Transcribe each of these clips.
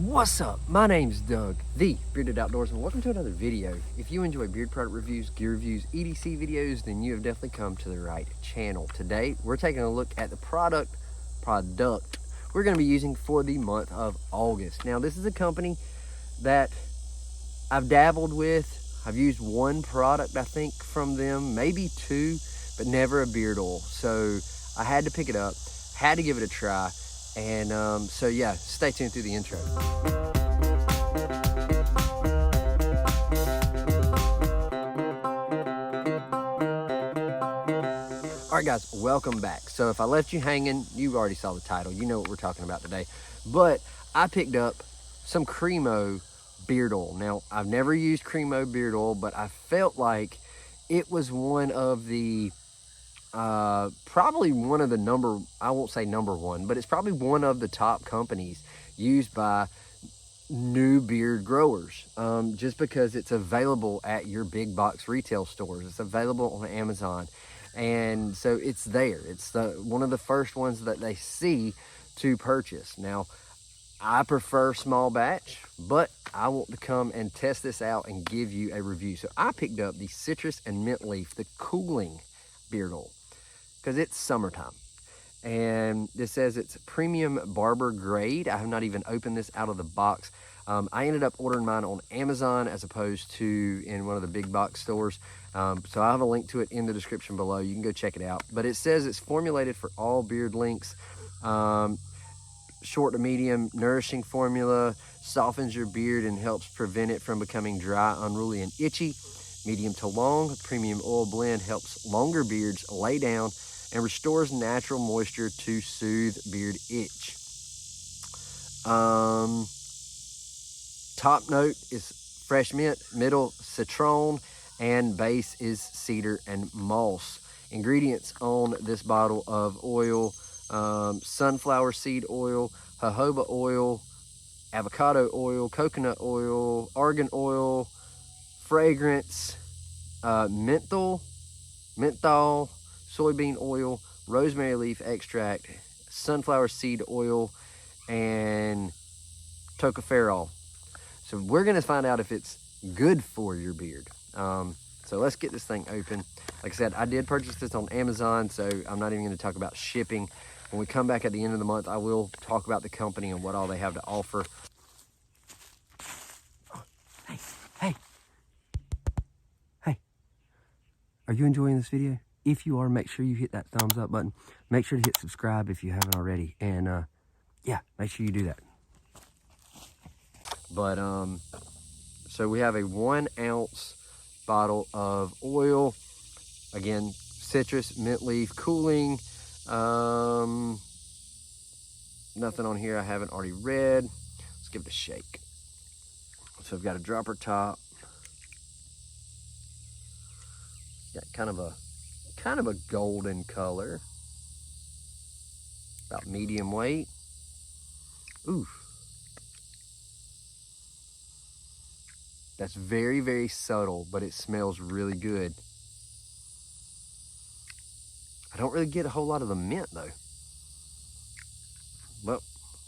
What's up? My name's Doug, the Bearded Outdoorsman. Welcome to another video. If you enjoy beard product reviews, gear reviews, EDC videos, then you have definitely come to the right channel. Today, we're taking a look at the product we're going to be using for the month of August. Now, this is a company that I've dabbled with. I've used one product, I think, from them, maybe two, but never a beard oil. So I had to pick it up, had to give it a try. And so yeah, stay tuned through the intro. All right guys, welcome back. So if I left you hanging, you already saw the title. You know what we're talking about today. But I picked up some Cremo beard oil. Now, I've never used Cremo beard oil, but I felt like it was one of the probably one of the I won't say number one, but it's probably one of the top companies used by new beard growers, just because it's available at your big box retail stores. It's available on Amazon, and so it's there. It's one of the first ones that they see to purchase. Now, I prefer small batch, but I want to come and test this out and give you a review. So I picked up the citrus and mint leaf, the cooling beard oil, because it's summertime. And this says it's premium barber grade. I have not even opened this out of the box. I ended up ordering mine on Amazon as opposed to in one of the big box stores. So I have a link to it in the description below. You can go check it out. But it says it's formulated for all beard lengths. Short to medium, nourishing formula, softens your beard and helps prevent it from becoming dry, unruly, and itchy. Medium to long, premium oil blend helps longer beards lay down and restores natural moisture to soothe beard itch. Top note is fresh mint, middle citron, and base is cedar and moss. Ingredients on this bottle of oil: sunflower seed oil, jojoba oil, avocado oil, coconut oil, argan oil, fragrance, menthol, soybean oil, rosemary leaf extract, sunflower seed oil, and tocopherol. So we're gonna find out if it's good for your beard. So let's get this thing open. Like I said, I did purchase this on Amazon, so I'm not even gonna talk about shipping. When we come back at the end of the month, I will talk about the company and what all they have to offer. Oh, hey. Are you enjoying this video? If you are, make sure you hit that thumbs up button. Make sure to hit subscribe if you haven't already. And yeah, make sure you do that. But so we have a 1 ounce bottle of oil. Again, citrus, mint leaf, cooling. Nothing on here I haven't already read. Let's give it a shake. So I've got a dropper top. Got kind of a golden color. About medium weight. Ooh. That's very, very subtle, but it smells really good. I don't really get a whole lot of the mint though. Well,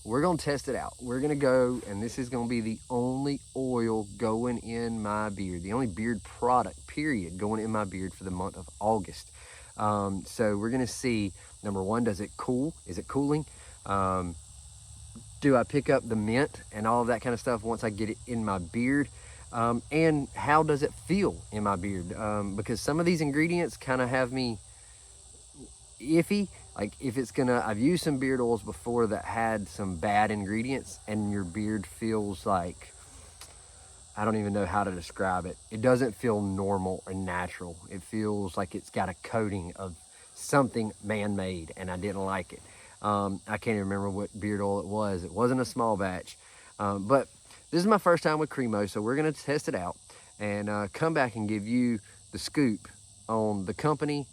we're gonna test it out. We're gonna go, and this is gonna be the only oil going in my beard, the only beard product, period, going in my beard for the month of August. So we're gonna see, number one, does it cool? Is it cooling? Do I pick up the mint and all of that kind of stuff once I get it in my beard? And how does it feel in my beard? Because some of these ingredients kind of have me iffy. Like if it's gonna, I've used some beard oils before that had some bad ingredients and your beard feels like, I don't even know how to describe it. It doesn't feel normal or natural. It feels like it's got a coating of something man-made, and I didn't like it. I can't even remember what beard oil it was. It wasn't a small batch, but this is my first time with Cremo, so we're gonna test it out and come back and give you the scoop on the company,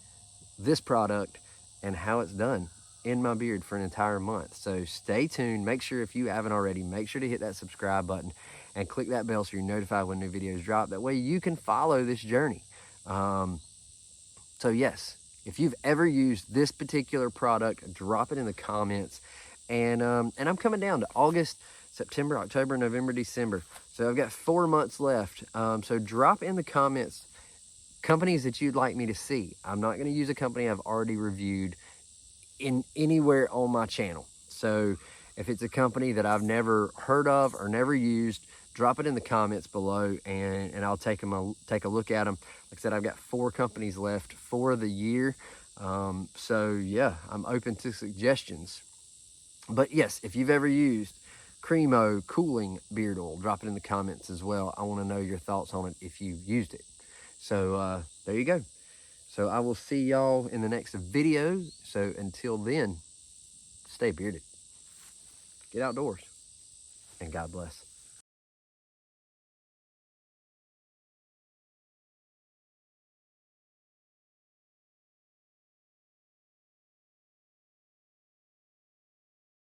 this product, and how it's done in my beard for an entire month. So stay tuned. Make sure, if you haven't already, make sure to hit that subscribe button and click that bell so you're notified when new videos drop. That way you can follow this journey. So yes, if you've ever used this particular product, drop it in the comments. And I'm coming down to August, September, October, November, December. So I've got 4 months left. So drop in the comments companies that you'd like me to see. I'm not going to use a company I've already reviewed in anywhere on my channel. So if it's a company that I've never heard of or never used, drop it in the comments below, and I'll take a look at them. Like I said, I've got 4 companies left for the year. So yeah, I'm open to suggestions. But yes, if you've ever used Cremo cooling beard oil, drop it in the comments as well. I want to know your thoughts on it if you used it. So there you go. So I will see y'all in the next video. So until then, stay bearded, get outdoors, and God bless.